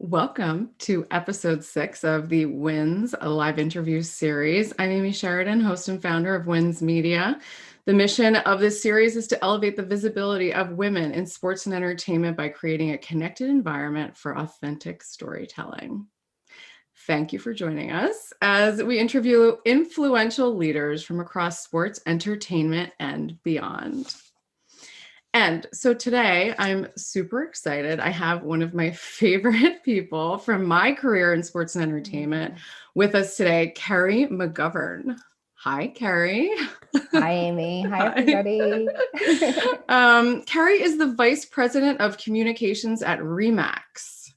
Welcome to episode 6 of the WINS, a live interview series. I'm Amy Sheridan, host and founder of WINS Media. The mission of this series is to elevate the visibility of women in sports and entertainment by creating a connected environment for authentic storytelling. Thank you for joining us as we interview influential leaders from across sports, entertainment, and beyond. And so today I'm super excited. I have one of my favorite people from my career in sports and entertainment with us today, Kerry McGovern. Hi, Kerry. Hi, Amy. Hi, everybody. Kerry is the Vice President of Communications at Remax.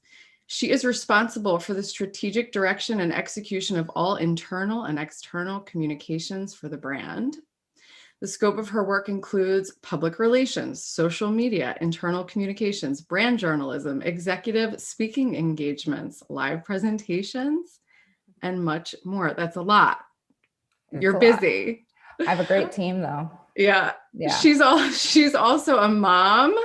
She is responsible for the strategic direction and execution of all internal and external communications for the brand. The scope of her work includes public relations, social media, internal communications, brand journalism, executive speaking engagements, live presentations, and much more. That's a lot. You're busy. I have a great team, though. Yeah. She's also a mom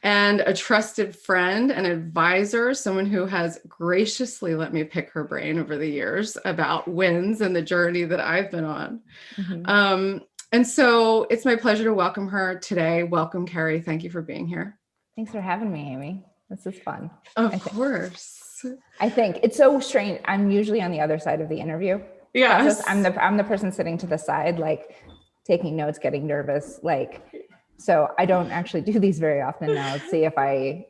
and a trusted friend and advisor, someone who has graciously let me pick her brain over the years about WINS and the journey that I've been on. Mm-hmm. And so it's my pleasure to welcome her today. Welcome, Kerry. Thank you for being here. Thanks for having me, Amy. This is fun. Of course. I think it's so strange. I'm usually on the other side of the interview. Yes. I'm the person sitting to the side, like taking notes, getting nervous. So I don't actually do these very often now. Let's see if I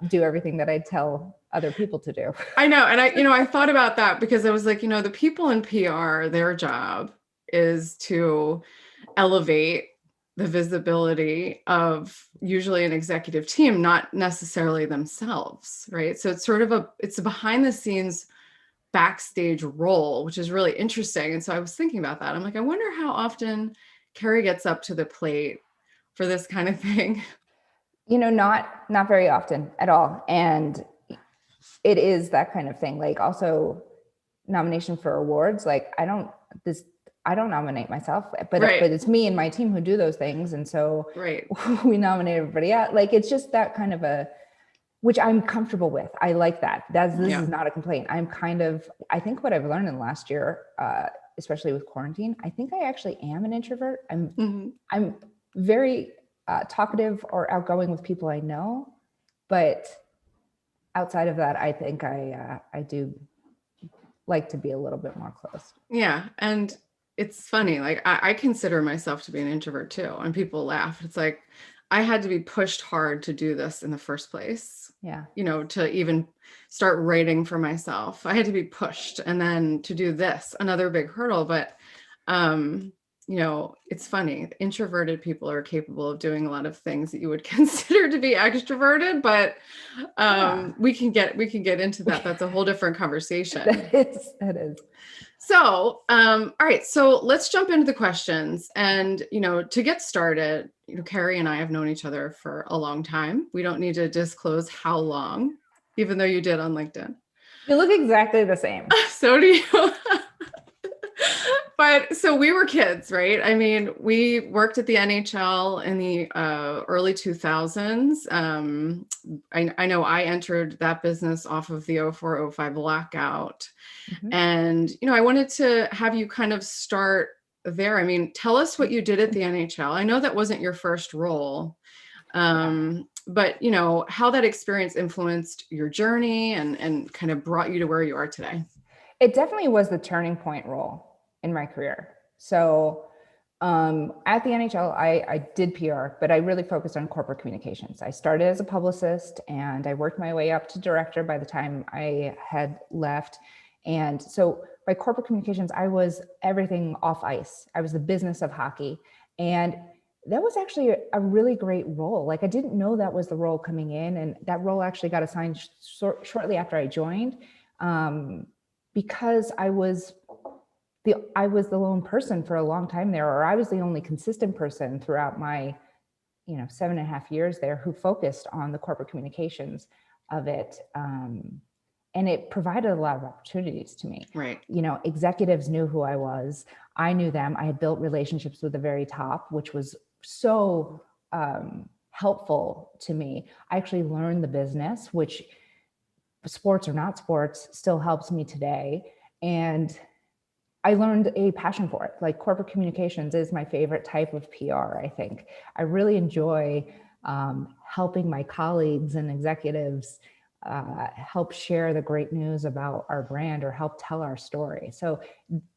do everything that I tell other people to do. I know. And I thought about that because I was like, the people in PR, their job is to elevate the visibility of usually an executive team, not necessarily themselves, right? So it's a behind the scenes backstage role, which is really interesting. And so I was thinking about that. I'm like, I wonder how often Kerry gets up to the plate for this kind of thing. Not very often at all. And it is that kind of thing. Like also nomination for awards. Like I don't nominate myself, but it's me and my team who do those things. And so we nominate everybody out. Like, it's just that kind of which I'm comfortable with. I like that. This is not a complaint. I think what I've learned in the last year, especially with quarantine, I think I actually am an introvert. I'm very talkative or outgoing with people I know, but outside of that, I think I do like to be a little bit more closed. Yeah. And it's funny, like I consider myself to be an introvert too. And people laugh. It's like, I had to be pushed hard to do this in the first place. Yeah. To even start writing for myself. I had to be pushed. And then to do this, another big hurdle. But, it's funny. Introverted people are capable of doing a lot of things that you would consider to be extroverted, but we can get into that. That's a whole different conversation. That is. So, all right. So let's jump into the questions. And, to get started, Kerry and I have known each other for a long time. We don't need to disclose how long, even though you did on LinkedIn. You look exactly the same. So do you. But so we were kids, right? I mean, we worked at the NHL in the early 2000s. I know I entered that business off of the 04-05 lockout. Mm-hmm. And, I wanted to have you kind of start there. I mean, tell us what you did at the NHL. I know that wasn't your first role, but, how that experience influenced your journey and kind of brought you to where you are today. It definitely was the turning point role in my career. So at the NHL, I did PR, but I really focused on corporate communications. I started as a publicist and I worked my way up to director by the time I had left. And so by corporate communications, I was everything off ice. I was the business of hockey. And that was actually a really great role. Like I didn't know that was the role coming in. And that role actually got assigned shortly after I joined because I was the lone person for a long time there, or I was the only consistent person throughout my, 7.5 years there who focused on the corporate communications of it. And it provided a lot of opportunities to me. Right. Executives knew who I was. I knew them. I had built relationships with the very top, which was so helpful to me. I actually learned the business, which sports or not sports, still helps me today. And I learned a passion for it. Like corporate communications is my favorite type of PR, I think. I really enjoy helping my colleagues and executives help share the great news about our brand or help tell our story. So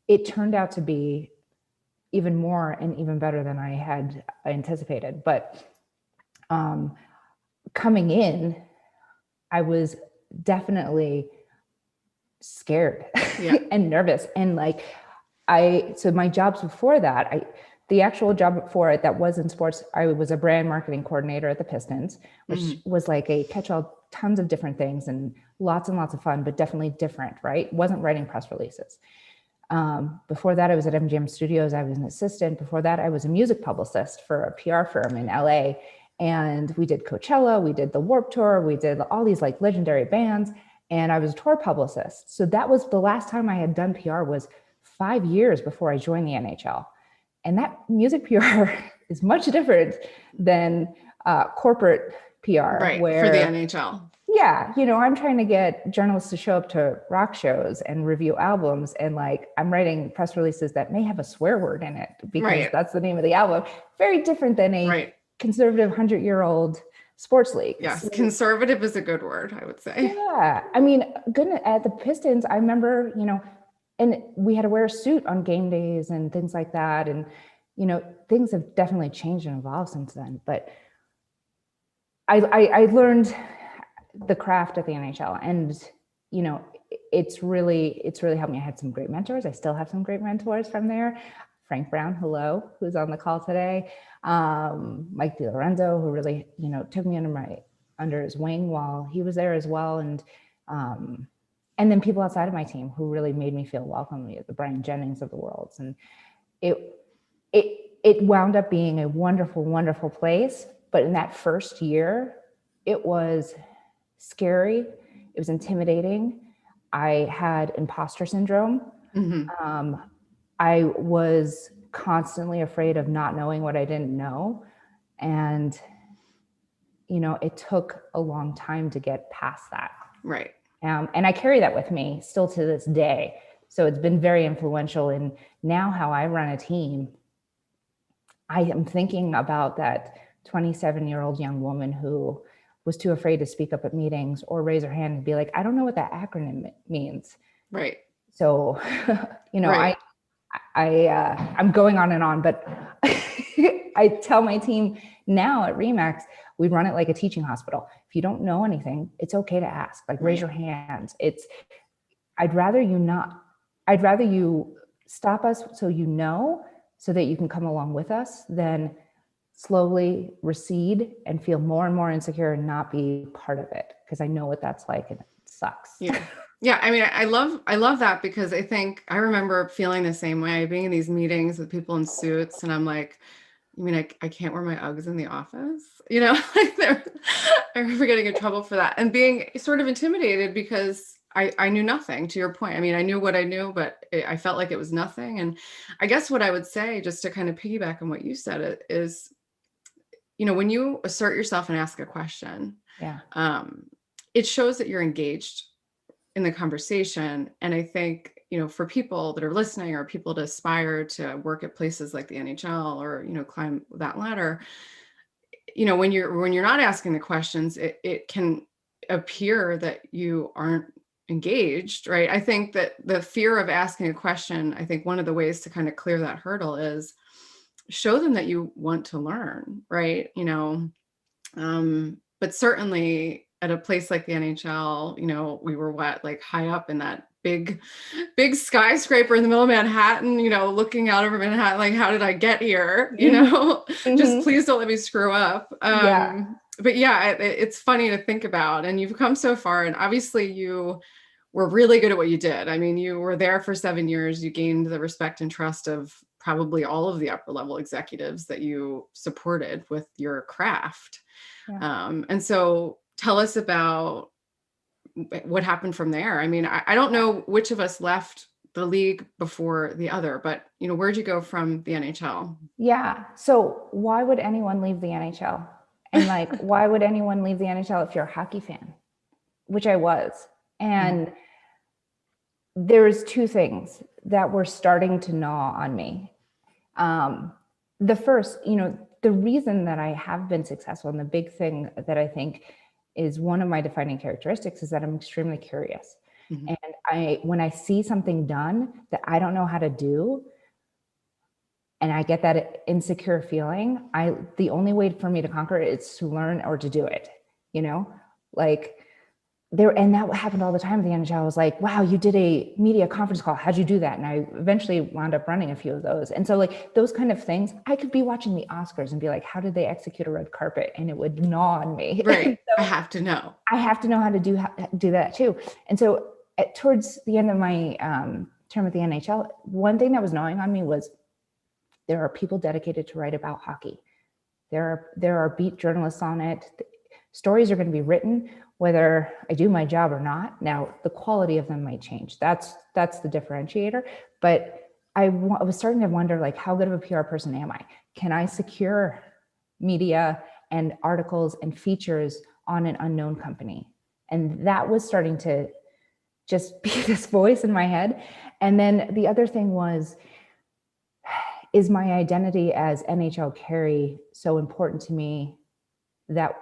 it turned out to be even more and even better than I had anticipated. But coming in, I was definitely scared and nervous. And like, so my jobs before that, the actual job before it that was in sports, I was a brand marketing coordinator at the Pistons, which was like a catch-all, tons of different things and lots of fun, but definitely different, right? Wasn't writing press releases. Before that, I was at MGM Studios. I was an assistant. Before that, I was a music publicist for a PR firm in LA. And we did Coachella, we did the Warped Tour, we did all these like legendary bands, and I was a tour publicist. So that was the last time I had done PR was 5 years before I joined the NHL. And that music PR is much different than corporate PR. Right, where, for the NHL. Yeah, I'm trying to get journalists to show up to rock shows and review albums, and like I'm writing press releases that may have a swear word in it because that's the name of the album. Very different than a conservative 100-year-old sports league. Yes, so, conservative is a good word, I would say. Yeah, I mean, goodness, at the Pistons, I remember, and we had to wear a suit on game days and things like that. And, things have definitely changed and evolved since then. But I learned the craft at the NHL, and, it's really helped me. I had some great mentors. I still have some great mentors from there. Frank Brown, hello, who's on the call today. Mike DiLorenzo, who really, took me under his wing while he was there as well. And then people outside of my team who really made me feel welcome, the Brian Jennings of the world. And it wound up being a wonderful, wonderful place. But in that first year, it was scary. It was intimidating. I had imposter syndrome. I was constantly afraid of not knowing what I didn't know. And, it took a long time to get past that. Right. And I carry that with me still to this day. So it's been very influential in now how I run a team. I am thinking about that 27-year-old young woman who was too afraid to speak up at meetings or raise her hand and be like, I don't know what that acronym means. Right. So, I'm going on and on, but I tell my team now at Remax, we run it like a teaching hospital. If you don't know anything, it's okay to ask, like raise your hands. I'd rather you stop us so that you can come along with us than slowly recede and feel more and more insecure and not be part of it. Because I know what that's like and it sucks. Yeah. Yeah. I mean, I love that because I remember feeling the same way, being in these meetings with people in suits. And I'm like, you mean I can't wear my Uggs in the office? I remember getting in trouble for that and being sort of intimidated because I knew nothing, to your point. I mean, I knew what I knew, but I felt like it was nothing. And I guess what I would say, just to kind of piggyback on what you said, is, when you assert yourself and ask a question, it shows that you're engaged in the conversation. And I think, for people that are listening or people to aspire to work at places like the NHL or, climb that ladder, when you're not asking the questions, it can appear that you aren't engaged, right? I think that the fear of asking a question, I think one of the ways to kind of clear that hurdle is show them that you want to learn, right? But certainly at a place like the NHL, we were like high up in that big skyscraper in the middle of Manhattan, looking out over Manhattan, like, how did I get here? Just please don't let me screw up. But it's funny to think about, and you've come so far, and obviously you were really good at what you did. I mean, you were there for 7 years. You gained the respect and trust of probably all of the upper level executives that you supported with your craft. And so tell us about what happened from there. I mean, I don't know which of us left the league before the other, but where'd you go from the NHL? Yeah. So why would anyone leave the NHL? And why would anyone leave the NHL if you're a hockey fan? Which I was. And there's two things that were starting to gnaw on me. The first, the reason that I have been successful, and the big thing that I think is one of my defining characteristics, is that I'm extremely curious. Mm-hmm. And when I see something done that I don't know how to do, and I get that insecure feeling, the only way for me to conquer it is to learn or to do it, like and that happened all the time at the NHL. I was like, wow, you did a media conference call. How'd you do that? And I eventually wound up running a few of those. And so like those kind of things, I could be watching the Oscars and be like, how did they execute a red carpet? And it would gnaw on me. Right. So I have to know. I have to know how to do that too. And so towards the end of my term at the NHL, one thing that was gnawing on me was there are people dedicated to write about hockey. There are beat journalists on it. Stories are going to be written whether I do my job or not. Now, the quality of them might change. That's the differentiator. But I was starting to wonder, like, how good of a PR person am I? Can I secure media and articles and features on an unknown company? And that was starting to just be this voice in my head. And then the other thing was, is my identity as NHL Kerry so important to me that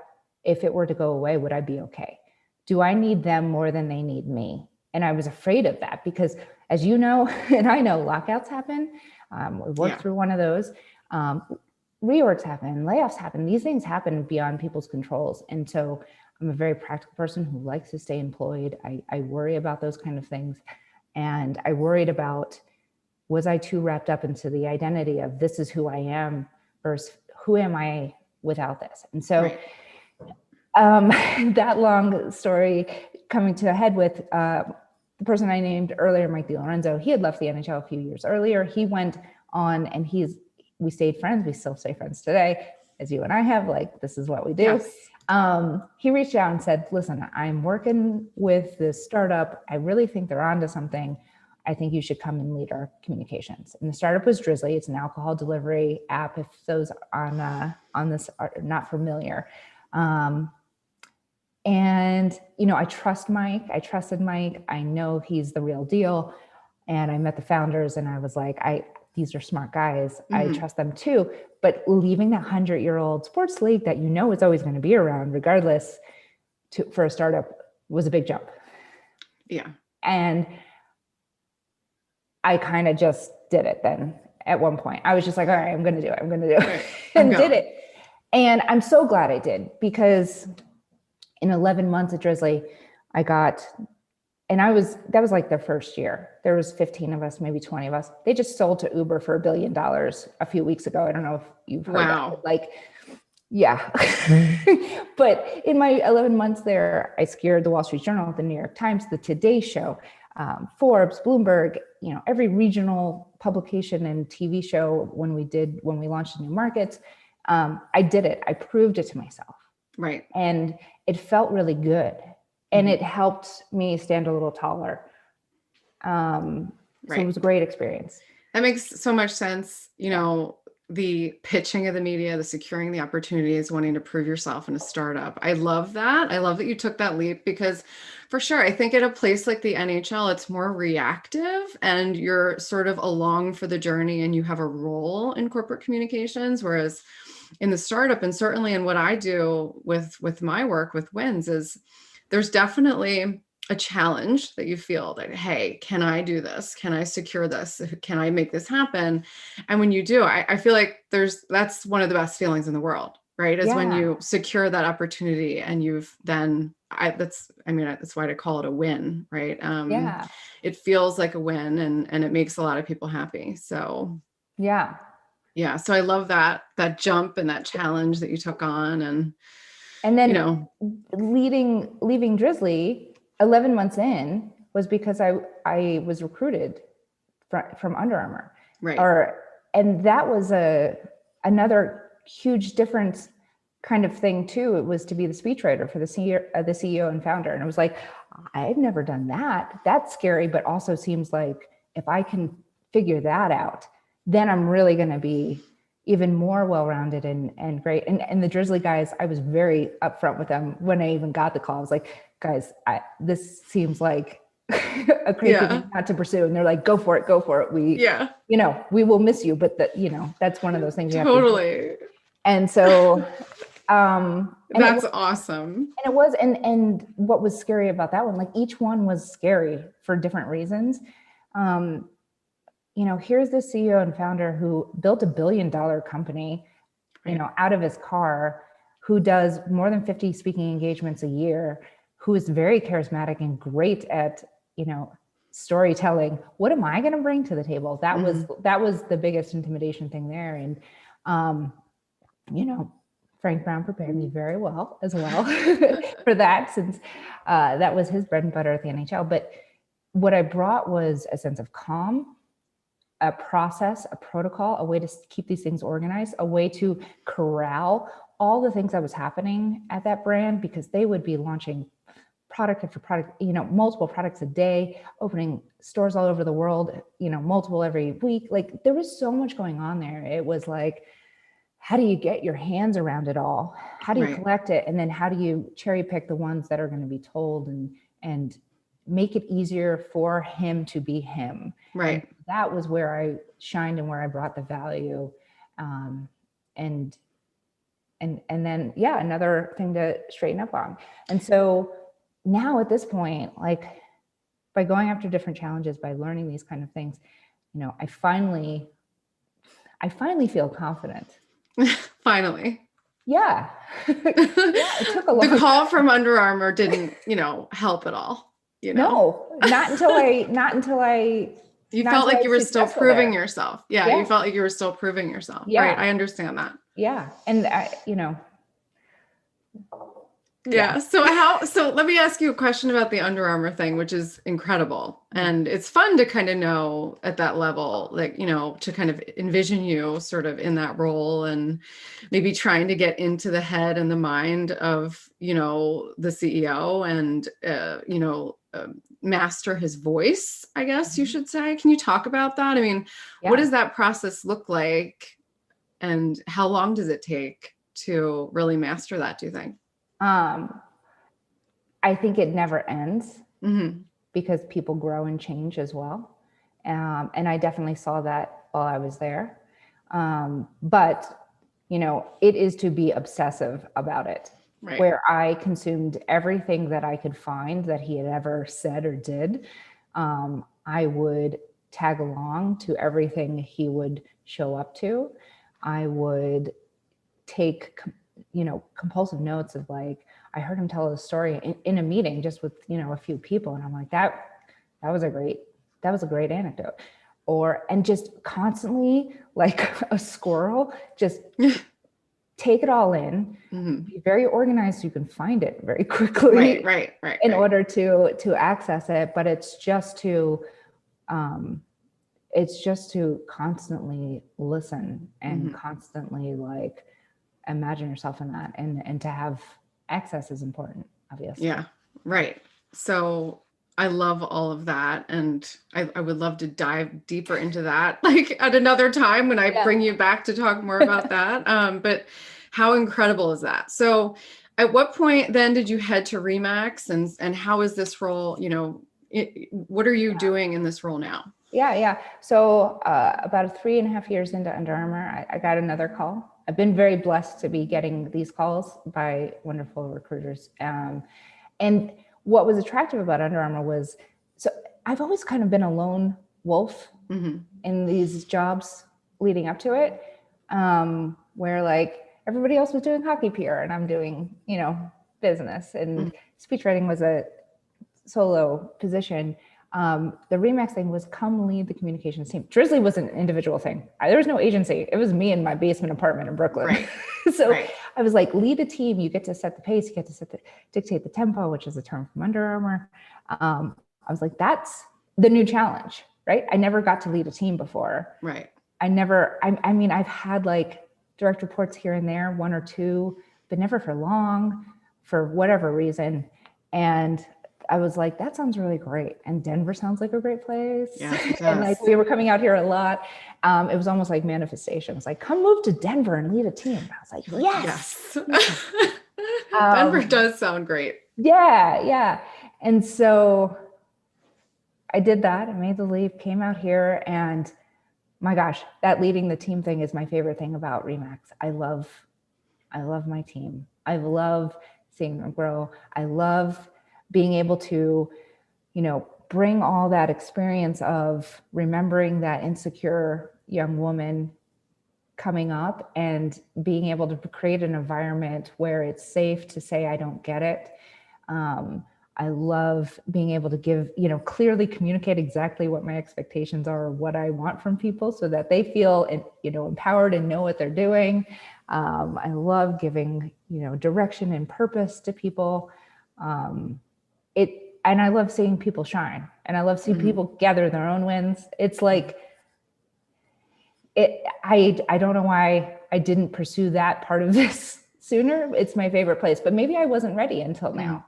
if it were to go away, would I be okay? Do I need them more than they need me? And I was afraid of that because, as you know, and I know, lockouts happen. We worked through one of those. Reorgs happen, layoffs happen. These things happen beyond people's controls. And so I'm a very practical person who likes to stay employed. I worry about those kind of things. And I worried about, was I too wrapped up into the identity of this is who I am versus who am I without this? And so that long story coming to a head with the person I named earlier, Mike DiLorenzo. He had left the NHL a few years earlier. He went on and we stayed friends. We still stay friends today, as you and I have, like, this is what we do. Yes. He reached out and said, listen, I'm working with this startup. I really think they're onto something. I think you should come and lead our communications. And the startup was Drizzly. It's an alcohol delivery app, if those on this are not familiar. And, I trust Mike. I trusted Mike. I know he's the real deal. And I met the founders and I was like, these are smart guys. I trust them too. But leaving that 100-year-old sports league that is always going to be around regardless for a startup was a big jump. Yeah. And I kind of just did it then at one point. I was just like, all right, I'm going to do it. I'm going to do it. Right. And did it. And I'm so glad I did, because in 11 months at Drizzly, that was like their first year. There was 15 of us, maybe 20 of us. They just sold to Uber for $1 billion a few weeks ago. I don't know if you've heard that. Like, yeah. But in my 11 months there, I scared the Wall Street Journal, the New York Times, the Today Show, Forbes, Bloomberg, every regional publication and TV show when we launched new markets. I did it. I proved it to myself. Right. And it felt really good. And it helped me stand a little taller. So it was a great experience. That makes so much sense. The pitching of the media, the securing the opportunities, wanting to prove yourself in a startup. I love that. I love that you took that leap, because for sure, I think at a place like the NHL, it's more reactive and you're sort of along for the journey and you have a role in corporate communications. Whereas in the startup, and certainly in what I do with my work with Wins, is there's definitely a challenge that you feel that, hey, can I do this? Can I secure this? Can I make this happen? And when you do, I feel like that's one of the best feelings in the world, right? Is when you secure that opportunity and that's why I call it a win, right? It feels like a win and it makes a lot of people happy. So yeah. So I love that jump and that challenge that you took on. And then leaving Drizzly 11 months in was because I was recruited from Under Armour. Right. And that was another huge difference kind of thing too. It was to be the speechwriter for the CEO and founder. And it was like, I've never done that. That's scary, but also seems like if I can figure that out, then I'm really going to be even more well-rounded and great. And the Drizzly guys, I was very upfront with them when I even got the call. I was like, guys, this seems like a crazy thing not to pursue. And they're like, go for it, go for it. We will miss you, but that's one of those things you have to do. And so, that's awesome. And it was, and what was scary about that one, like each one was scary for different reasons. Here's the CEO and founder who built $1 billion company, out of his car, who does more than 50 speaking engagements a year, who is very charismatic and great at, storytelling. What am I going to bring to the table? That was the biggest intimidation thing there. And, Frank Brown prepared me very well as well for that, since that was his bread and butter at the NHL. But what I brought was a sense of calm, a process, a protocol, a way to keep these things organized, a way to corral all the things that was happening at that brand, because they would be launching product after product, multiple products a day, opening stores all over the world, multiple every week. Like there was so much going on there. It was like, how do you get your hands around it all? How do you collect it? And then how do you cherry pick the ones that are going to be told and make it easier for him to be him? Right. And that was where I shined and where I brought the value. And then, another thing to straighten up on. And so now at this point, like by going after different challenges, by learning these kind of things, I finally feel confident. Finally. Yeah. It took a long The call from Under Armour didn't, help at all. No, not until I you felt like you were still proving yourself. Yeah. You felt like you were still proving yourself. Yeah. Right. I understand that. Yeah. And Yeah. So let me ask you a question about the Under Armour thing, which is incredible. And it's fun to kind of know at that level, like, to kind of envision you sort of in that role and maybe trying to get into the head and the mind of, the CEO and, master his voice, I guess you should say. Can you talk about that? I mean, what does that process look like? And how long does it take to really master that, do you think? I think it never ends because people grow and change as well. And I definitely saw that while I was there. But, it is to be obsessive about it, where I consumed everything that I could find that he had ever said or did. I would tag along to everything he would show up to. I would take compulsive notes of like, I heard him tell a story in a meeting just with, a few people. And I'm like, that was a great anecdote. And just constantly like a squirrel, just take it all in, be very organized so you can find it very quickly. Right. In order to access it. But it's just to constantly listen and constantly like, imagine yourself in that, and to have access is important, obviously. Yeah. Right. So I love all of that. And I would love to dive deeper into that, like at another time when I bring you back to talk more about that. But how incredible is that? So at what point then did you head to Remax, and how is this role, what are you doing in this role now? Yeah. So about 3.5 years into Under Armour, I got another call. I've been very blessed to be getting these calls by wonderful recruiters. And what was attractive about Under Armour was, so I've always kind of been a lone wolf in these jobs leading up to it, where like everybody else was doing hockey PR and I'm doing, business, and speech writing was a solo position. The Remax thing was come lead the communications team. Drizzly was an individual thing. There was no agency. It was me in my basement apartment in Brooklyn. Right. So I was like, lead a team. You get to set the pace. You get to dictate the tempo, which is a term from Under Armour. I was like, that's the new challenge, right? I never got to lead a team before. Right. I mean, I've had like direct reports here and there, 1 or 2, but never for long, for whatever reason. And I was like, that sounds really great. And Denver sounds like a great place. Yeah, it does. And like, we were coming out here a lot. It was almost like manifestation. It was like, come move to Denver and lead a team. I was like, yes. Denver does sound great. Yeah, yeah. And so I did that. I made the leap, came out here, and my gosh, that leading the team thing is my favorite thing about Remax. I love my team. I love seeing them grow. I love being able to, bring all that experience of remembering that insecure young woman coming up and being able to create an environment where it's safe to say, I don't get it. I love being able to give, clearly communicate exactly what my expectations are, or what I want from people, so that they feel, empowered and know what they're doing. I love giving, direction and purpose to people. And I love seeing people shine, and I love seeing people gather their own wins. It's like, I don't know why I didn't pursue that part of this sooner. It's my favorite place, but maybe I wasn't ready until now.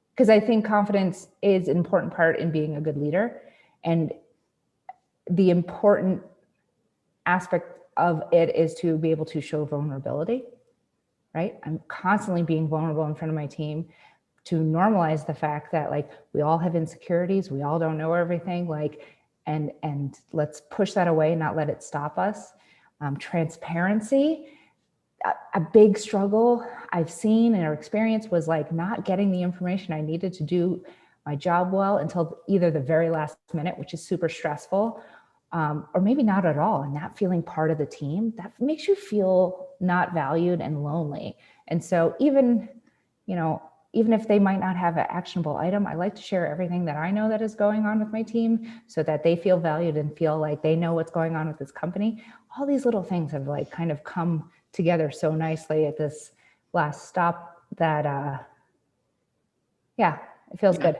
Because I think confidence is an important part in being a good leader. And the important aspect of it is to be able to show vulnerability, right? I'm constantly being vulnerable in front of my team to normalize the fact that, like, we all have insecurities. We all don't know everything. And let's push that away, not let it stop us. Transparency. A big struggle I've seen or experienced was like not getting the information I needed to do my job well until either the very last minute, which is super stressful, or maybe not at all, and not feeling part of the team. That makes you feel not valued and lonely. And so even if they might not have an actionable item, I like to share everything that I know that is going on with my team, so that they feel valued and feel like they know what's going on with this company. All these little things have like kind of come together so nicely at this last stop that, it feels good.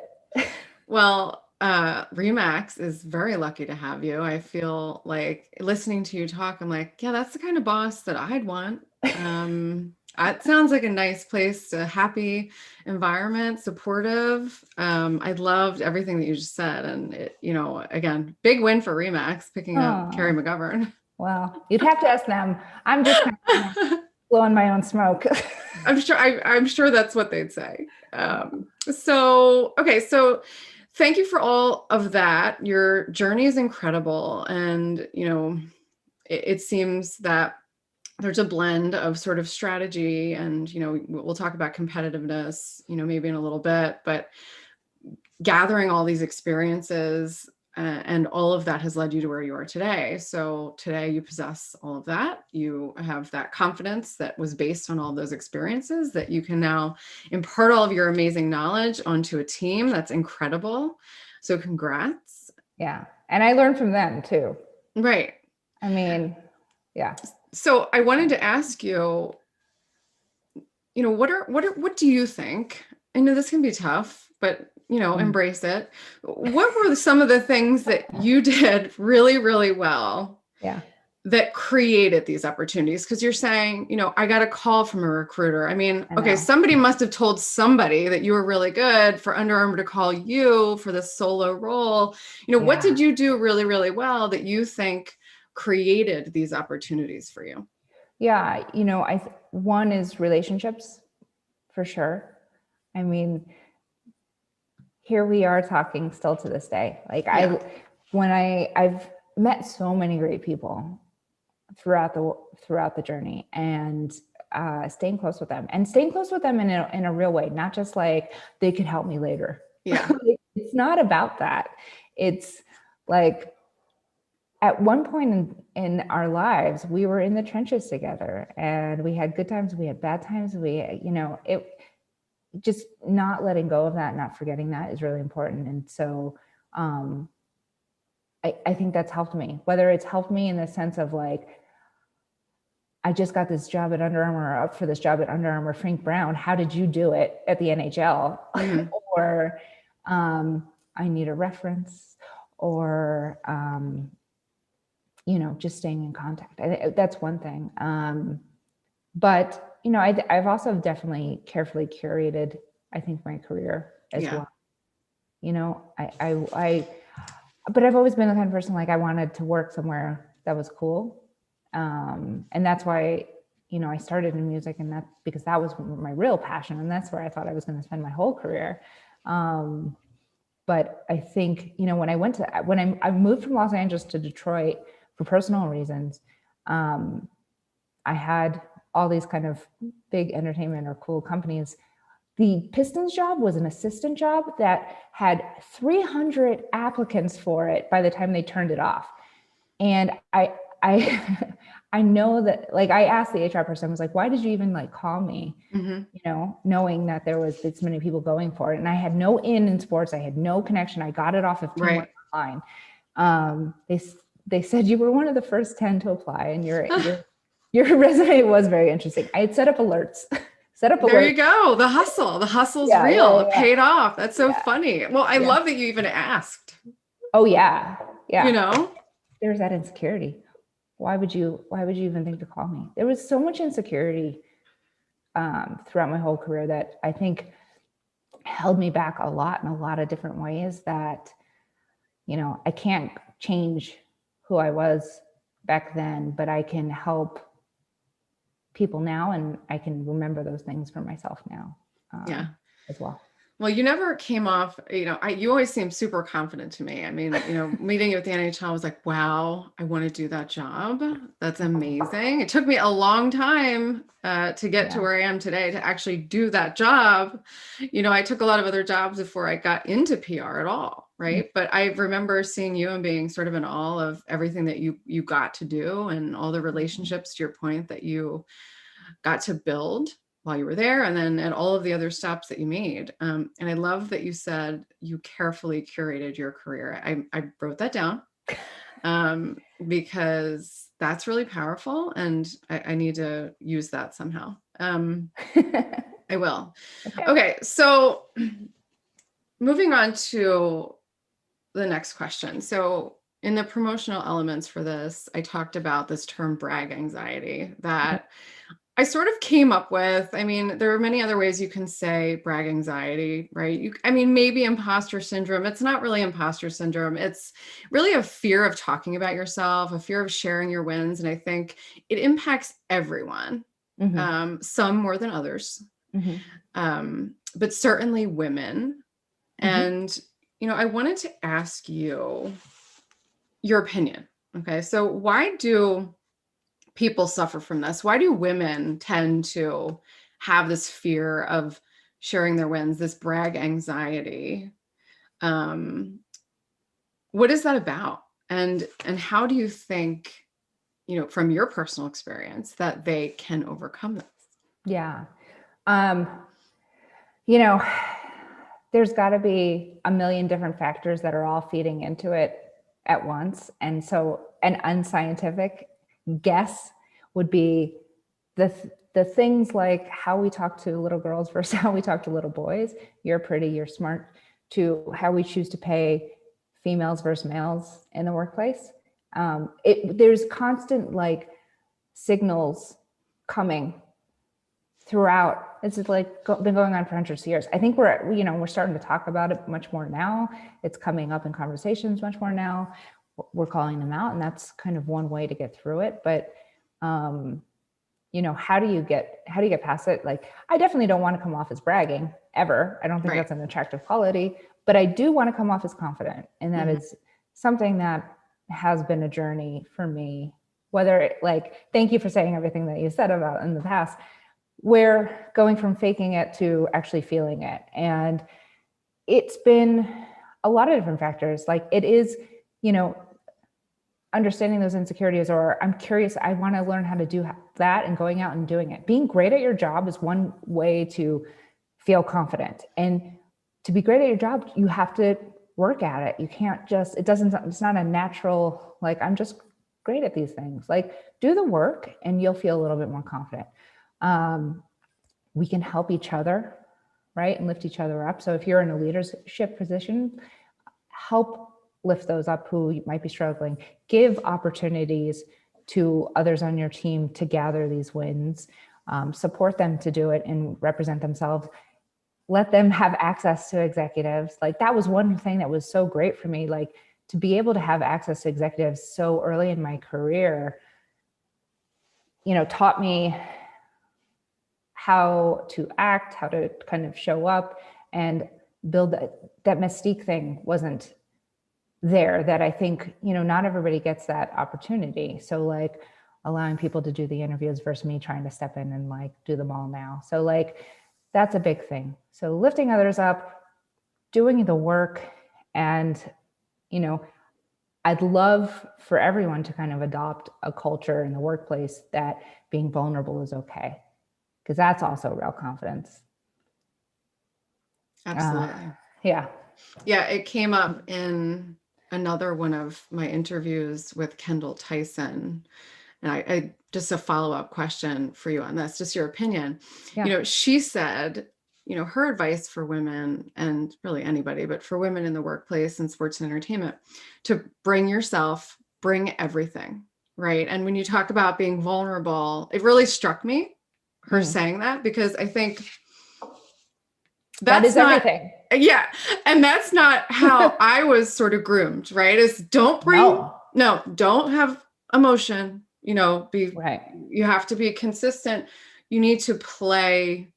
Well, Remax is very lucky to have you. I feel like, listening to you talk, I'm like, yeah, that's the kind of boss that I'd want. It sounds like a nice place, a happy environment, supportive. I loved everything that you just said. And again, big win for Remax picking up Kerry McGovern. Well, you'd have to ask them. I'm just kind of blowing my own smoke. I'm sure that's what they'd say. So thank you for all of that. Your journey is incredible. And, it seems that there's a blend of sort of strategy and, we'll talk about competitiveness, maybe in a little bit, but gathering all these experiences, and all of that has led you to where you are today. So today you possess all of that. You have that confidence that was based on all those experiences that you can now impart all of your amazing knowledge onto a team. That's incredible. So congrats. Yeah. And I learned from them too. Right. I mean, yeah. So I wanted to ask you, what do you think? I know this can be tough, but embrace it. What were some of the things that you did really, really well? Yeah. That created these opportunities? Because you're saying, I got a call from a recruiter. I mean, okay, somebody must have told somebody that you were really good for Under Armour to call you for this solo role. What did you do really, really well that you think created these opportunities for you? Yeah. One is relationships, for sure. I mean, here we are talking still to this day. Like I've met so many great people throughout the journey, and staying close with them in a real way, not just like they could help me later. Yeah. It's not about that. It's like, at one point in our lives, we were in the trenches together, and we had good times, we had bad times. It just not letting go of that, not forgetting that is really important. And so I think that's helped me, whether it's helped me in the sense of like, I just got this job at Under Armour, up for this job at Under Armour, Frank Brown, how did you do it at the NHL? Or I need a reference, or, just staying in contact. That's one thing. But, I've also definitely carefully curated, I think, my career as well. But I've always been the kind of person, like, I wanted to work somewhere that was cool. And that's why, I started in music, and that's because that was my real passion. And that's where I thought I was going to spend my whole career. But I think, when I moved from Los Angeles to Detroit for personal reasons, I had all these kind of big entertainment or cool companies. The Pistons job was an assistant job that had 300 applicants for it by the time they turned it off. And I I know that, like, I asked the HR person, I was like, why did you even like call me? Knowing that there was this many people going for it. And I had no in sports. I had no connection. I got it off of Teamwork Online. They said you were one of the first 10 to apply, and your resume was very interesting. I had set up alerts. There you go. The hustle's real. It paid off. That's so funny. Well, I love that you even asked. Oh yeah. There's that insecurity. Why would you even think to call me? There was so much insecurity throughout my whole career that I think held me back a lot in a lot of different ways, that, I can't change who I was back then, but I can help people now, and I can remember those things for myself now as well. Well, you never came off, you always seem super confident to me. I mean, meeting you at the NHL, I was like, wow, I want to do that job. That's amazing. It took me a long time to get to where I am today to actually do that job. I took a lot of other jobs before I got into PR at all. Right. But I remember seeing you and being sort of in awe of everything that you got to do, and all the relationships, to your point, that you got to build while you were there, and then at all of the other stops that you made. And I love that you said you carefully curated your career. I wrote that down because that's really powerful, and I need to use that somehow. I will. Okay. So moving on to the next question. So in the promotional elements for this, I talked about this term brag anxiety that I sort of came up with. I mean, there are many other ways you can say brag anxiety, right? Maybe imposter syndrome. It's not really imposter syndrome. It's really a fear of talking about yourself, a fear of sharing your wins. And I think it impacts everyone, some more than others, but certainly women. And, I wanted to ask you your opinion. Okay. So why do people suffer from this? Why do women tend to have this fear of sharing their wins, this brag anxiety? What is that about? And how do you think, from your personal experience, that they can overcome this? Yeah. There's got to be a million different factors that are all feeding into it at once. And so an unscientific guess would be the things like how we talk to little girls versus how we talk to little boys. You're pretty, you're smart, to how we choose to pay females versus males in the workplace. There's constant signals coming throughout. It's been going on for hundreds of years. I think we're starting to talk about it much more now. It's coming up in conversations much more now. We're calling them out, and that's kind of one way to get through it. But how do you get past it? I definitely don't want to come off as bragging ever. I don't think that's an attractive quality, but I do want to come off as confident, and that is something that has been a journey for me. Whether thank you for saying everything that you said about in the past. We're going from faking it to actually feeling it. And it's been a lot of different factors. It is, understanding those insecurities, or I'm curious, I want to learn how to do that, and going out and doing it. Being great at your job is one way to feel confident. And to be great at your job, you have to work at it. You can't it's not a natural, I'm just great at these things. Do the work and you'll feel a little bit more confident. We can help each other, right? And lift each other up. So if you're in a leadership position, help lift those up who might be struggling. Give opportunities to others on your team to gather these wins. Support them to do it and represent themselves. Let them have access to executives. That was one thing that was so great for me, to be able to have access to executives so early in my career, taught me how to act, how to kind of show up and build that mystique thing wasn't there, that I think, not everybody gets that opportunity. So like allowing people to do the interviews versus me trying to step in and like do them all now. So like, that's a big thing. So lifting others up, doing the work, and, I'd love for everyone to kind of adopt a culture in the workplace that being vulnerable is okay. Because that's also real confidence. Absolutely. Yeah. Yeah. It came up in another one of my interviews with Kendall Tyson. And I just a follow-up question for you on this, just your opinion. Yeah. She said, her advice for women, and really anybody, but for women in the workplace and sports and entertainment, to bring yourself, bring everything, right? And when you talk about being vulnerable, it really struck me, her saying that, because I think that is not everything. Yeah. And that's not how I was sort of groomed, right? Is don't have emotion, Right. You have to be consistent. You need to play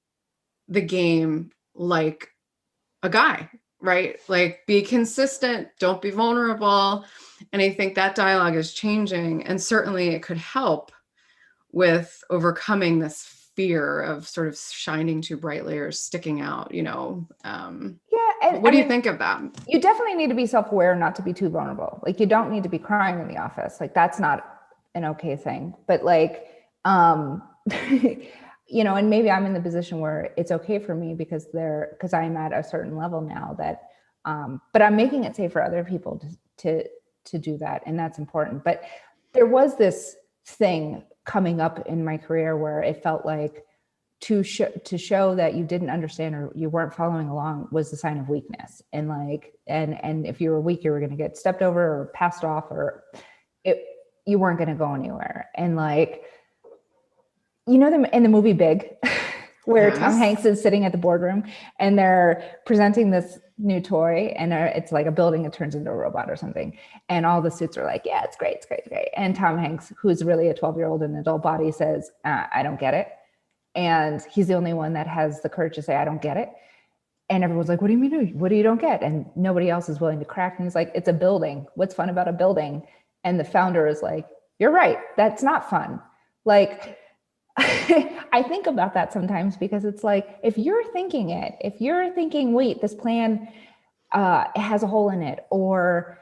the game like a guy, right? Like be consistent, don't be vulnerable. And I think that dialogue is changing. And certainly it could help with overcoming this fear of sort of shining too brightly or sticking out, Yeah. And what do you think of that? You definitely need to be self-aware not to be too vulnerable. Like you don't need to be crying in the office. Like that's not an okay thing. But like, and maybe I'm in the position where it's okay for me because I'm at a certain level now that, but I'm making it safe for other people to do that. And that's important. But there was this thing coming up in my career where it felt like to show that you didn't understand or you weren't following along was a sign of weakness. And like, and if you were weak, you were going to get stepped over or passed off, or you weren't going to go anywhere. And like, them in the movie Big, where Yes. Tom Hanks is sitting at the boardroom and they're presenting this new toy, and it's like a building that turns into a robot or something. And all the suits are like, yeah, it's great. It's great. It's great. And Tom Hanks, who's really a 12-year-old in an adult body, says, I don't get it. And he's the only one that has the courage to say, I don't get it. And everyone's like, what do you mean? What do you don't get? And nobody else is willing to crack. And he's like, it's a building. What's fun about a building? And the founder is like, you're right. That's not fun. Like, I think about that sometimes because it's like, if you're thinking, wait, this plan has a hole in it, or,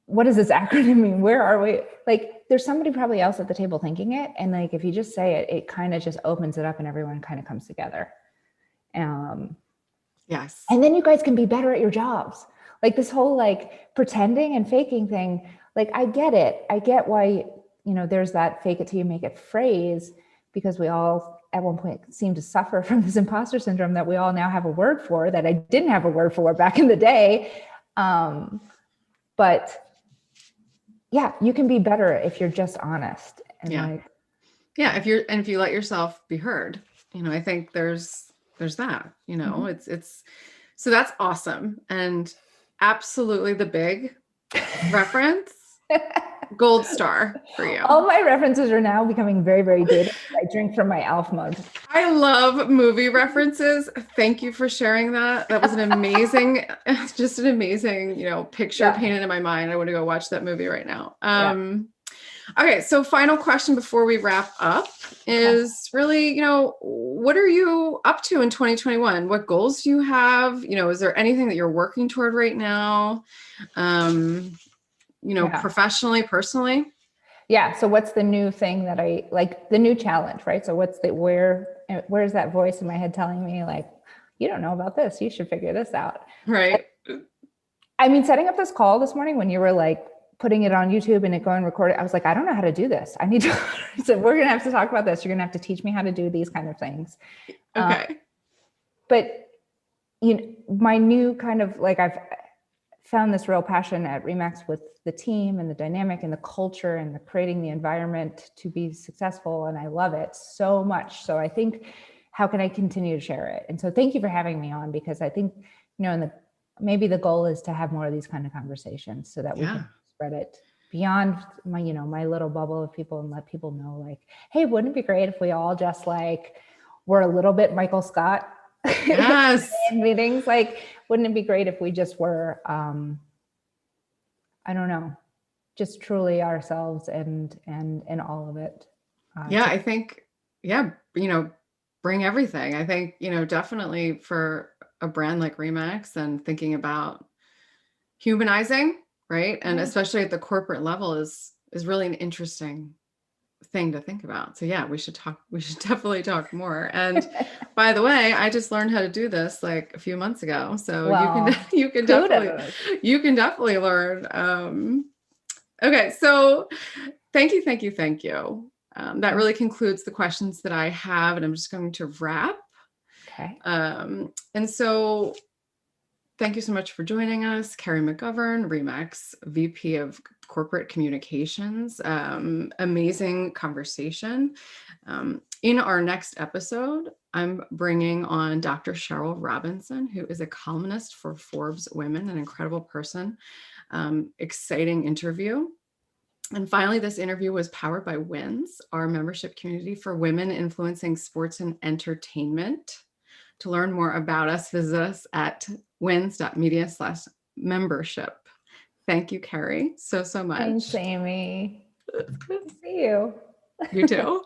what does this acronym mean? Where are we? Like, there's somebody probably else at the table thinking it. And like, if you just say it, it kind of just opens it up and everyone kind of comes together. Yes. And then you guys can be better at your jobs. Like this whole like pretending and faking thing. Like, I get it. I get why, there's that fake it till you make it phrase, because we all at one point seem to suffer from this imposter syndrome that we all now have a word for, that I didn't have a word for back in the day. But yeah, you can be better if you're just honest. And if you let yourself be heard, I think there's that, it's so that's awesome. And absolutely the Big reference, gold star for you. All my references are now becoming very, very dated. I drink from my Alf mug. I love movie references. Thank you for sharing that. That was an amazing, picture painted in my mind. I want to go watch that movie right now. Okay. So final question before we wrap up is really, what are you up to in 2021? What goals do you have? Is there anything that you're working toward right now? Professionally, personally? Yeah. So what's the new thing that I like, the new challenge, right? So where's that voice in my head telling me like, you don't know about this, you should figure this out. Right. I mean, setting up this call this morning when you were like putting it on YouTube and it going recorded, I was like, I don't know how to do this. I need to, so we're going to have to talk about this. You're going to have to teach me how to do these kind of things. Okay. But my new kind of like, I've found this real passion at Remax with the team and the dynamic and the culture and the creating the environment to be successful. And I love it so much. So I think, how can I continue to share it? And so thank you for having me on, because I think, maybe the goal is to have more of these kind of conversations so that we can spread it beyond my, my little bubble of people and let people know like, hey, wouldn't it be great if we all just like were a little bit Michael Scott Yes. in meetings? Like, wouldn't it be great if we just were, I don't know, just truly ourselves and all of it. Yeah, I think, yeah, bring everything. I think, definitely for a brand like Remax and thinking about humanizing, right? And especially at the corporate level is really an interesting thing to think about. So yeah, we should definitely talk more. And by the way, I just learned how to do this like a few months ago. So Well, you can definitely learn. Okay, so thank you. That really concludes the questions that I have, and I'm just going to wrap. Okay. And so thank you so much for joining us, Kerry McGovern, Remax VP of Corporate Communications. Amazing conversation. In our next episode, I'm bringing on Dr. Cheryl Robinson, who is a columnist for Forbes Women, an incredible person. Exciting interview. And finally, this interview was powered by WINS, our membership community for women influencing sports and entertainment. To learn more about us, visit us at wins.media/membership. Thank you, Kerry, so much. Thanks, Amy. Good to see you. You too.